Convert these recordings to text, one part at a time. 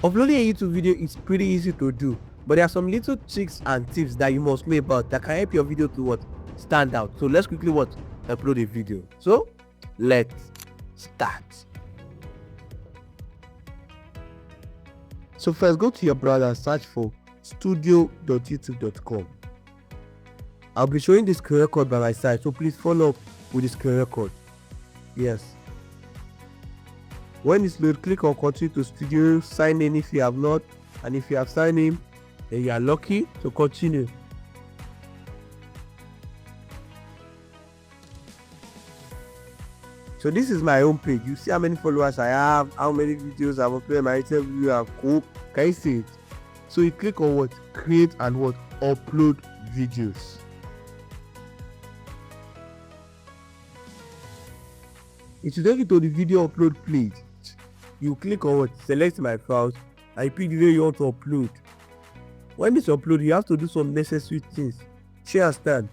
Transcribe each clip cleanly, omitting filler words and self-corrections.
Uploading a YouTube video is pretty easy to do, but there are some little tricks and tips that you must know about that can help your video to stand out. So let's quickly upload a video. So let's start. So first, go to your browser and search for studio.youtube.com. I'll be showing this screen record by my side, so please follow up with the screen record. Yes. When it's loaded, click on continue to studio, sign in if you have not, and if you have signed in, then you are lucky to continue. So this is my home page. You see how many followers I have, how many videos I've uploaded, my interview I've cooked. Can you see it? So you click on create and upload videos. It will take you to the video upload page. You click on select my files, and you pick the video you want to upload. When it's uploaded, you have to do some necessary things. You understand?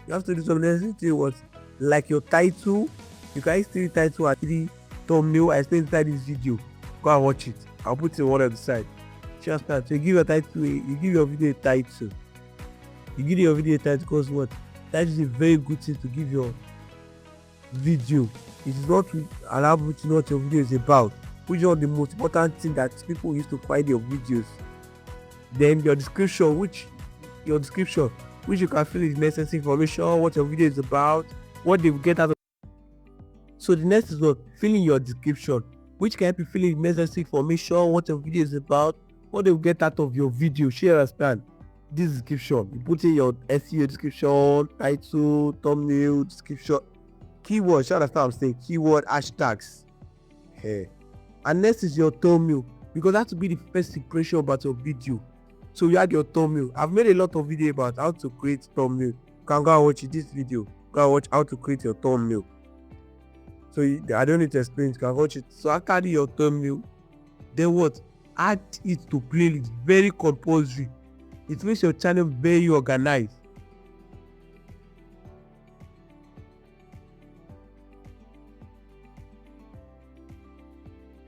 You have to do some necessary things like your title. You can use 3 title and 3 thumbnail. I explain inside this video. Go and watch it. I'll put it on one of the side. You understand? So you give your title, you give your video a title. You give your video a title because that is a very good thing to give your video. It is not to allow people to know what your video is about, which is one of the most important thing that people use to find your videos. Then your description, which you can fill in necessary information, what your video is about, what they will get out of. So the next is fill in your description, which can help you fill in necessary information, what your video is about, what they will get out of your video. You understand? This description, you put in your SEO description, title, thumbnail, description, keywords. You understand what I'm saying? Keyword, hashtags. Hey. And next is your thumbnail, because that will be the first impression about your video. So you add your thumbnail. I've made a lot of videos about how to create thumbnail. You can go and watch this video. Go and watch how to create your thumbnail. So I don't need to explain it. You can watch it. So after adding your thumbnail, then add it to playlist. Very compulsory. It makes your channel very organized.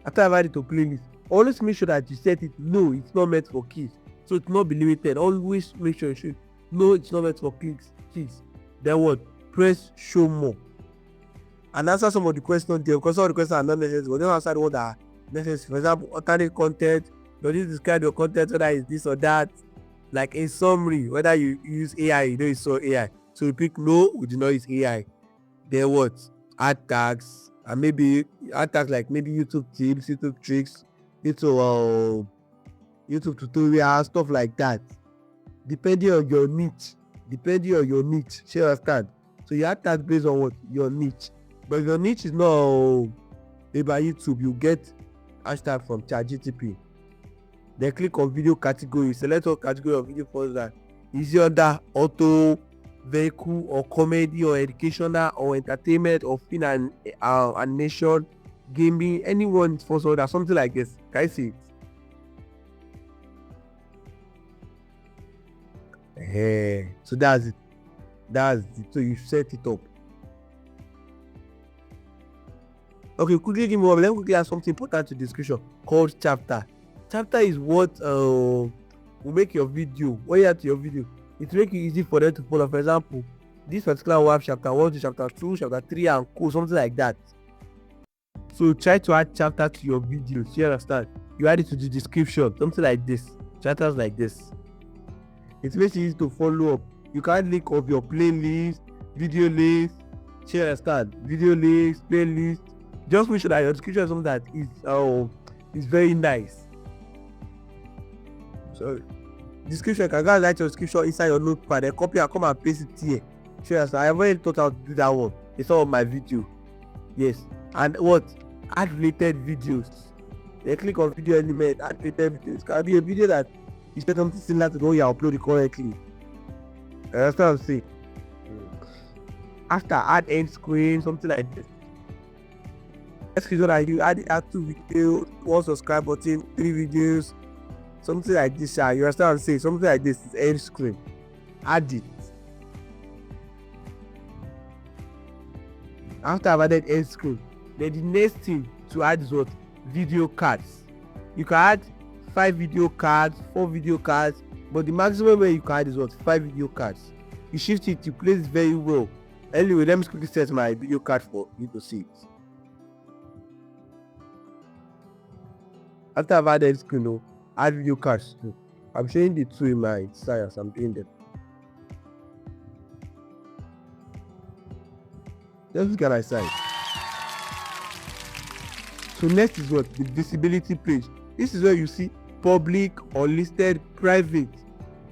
After I've added it to playlist, always make sure that you set it no, it's not meant for kids. So it's not be limited. Always make sure no, it's not meant for kids. Then press show more and answer some of the questions there, because some of the questions are not necessary, but don't answer the ones that are necessary. For example, alternate content. Does this describe your content, whether it's this or that? Like a summary, whether you use AI, you know it's AI. So you pick no, we do not use AI. Then add tags, and maybe add tags like maybe YouTube tips, YouTube tricks, YouTube tutorials, stuff like that. Depending on your niche. You understand? So you add tags based on your niche. But if your niche is not about YouTube, you get hashtag from ChatGPT. Then click on video category. Select what category of video for that. Is it under auto, vehicle, or comedy, or educational, or entertainment, or film and animation, gaming, anyone for that, something like this. Can you see it? So that's it. So you set it up. Okay, quickly give me one. Let me quickly add something important to the description called chapter. Chapter is what will make your video. When you add to your video, it will make it easy for them to follow. For example, this particular will have chapter 1 to chapter 2, chapter 3, and something like that. So try to add chapter to your videos. You understand? You add it to the description, something like this. Chapters like this. It makes it easy to follow up. You can add link of your playlist, video list. You understand? Video list, playlist. Just make sure that your description is something that is very nice. So description, can go and write your description inside your notepad, then copy and come and paste it here. Sure, I have already thought how to do that one. It's all of my video. Yes. And add related videos. Then click on video element, add related videos. It can be a video that is something similar to the one you upload correctly. That's what I'm saying. After, add end screen, something like this. Next is what I do. Add 2 videos, 1 subscribe button, 3 videos, something like this. You understand what I'm saying? Something like this is end screen. Add it. After I've added end screen, then the next thing to add is video cards. You can add 5 video cards, 4 video cards, but the maximum where you can add is what? 5 video cards. You shift it, you place it very well. Anyway, let me quickly set my video card for you to see it. After I've added screen, add video cards too. I'm showing the two in my style as I'm doing them. Let's look at my side. So next is what? The visibility page. This is where you see public, unlisted, private.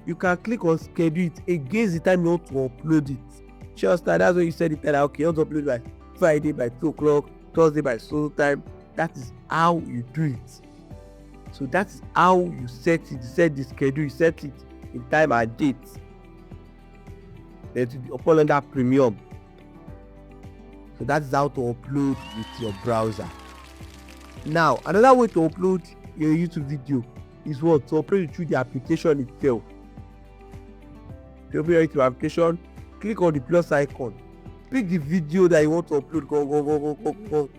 You can click on schedule it against the time you want to upload it. Just that's when you set it that okay, you want to upload by Friday by 2 o'clock, Thursday by so time. That is how you do it. So that is how you set it. You set the schedule, you set it in time and date. Then to upload under premium. So that is how to upload with your browser. Now, another way to upload your YouTube video is what? To upload it through the application itself. To upload it to your application, click on the plus icon. Pick the video that you want to upload. Go.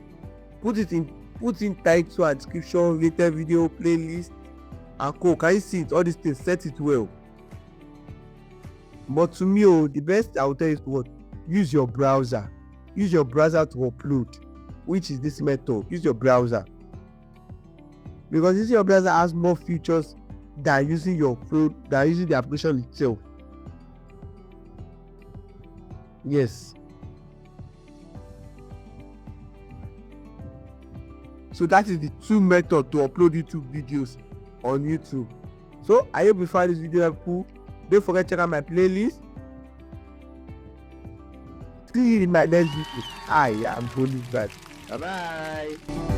Put in title and description, related video, playlist, and go. Can you see it? All these things, set it well. But to me, the best I will tell you is what? Use your browser. Use your browser to upload, which is this method. Use your browser. Because using your browser has more features than using your phone, than using the application itself. Yes. So that is the two methods to upload YouTube videos on YouTube. So I hope you find this video helpful. Don't forget to check out my playlist. See you in my next video. I am Holy Bye bye.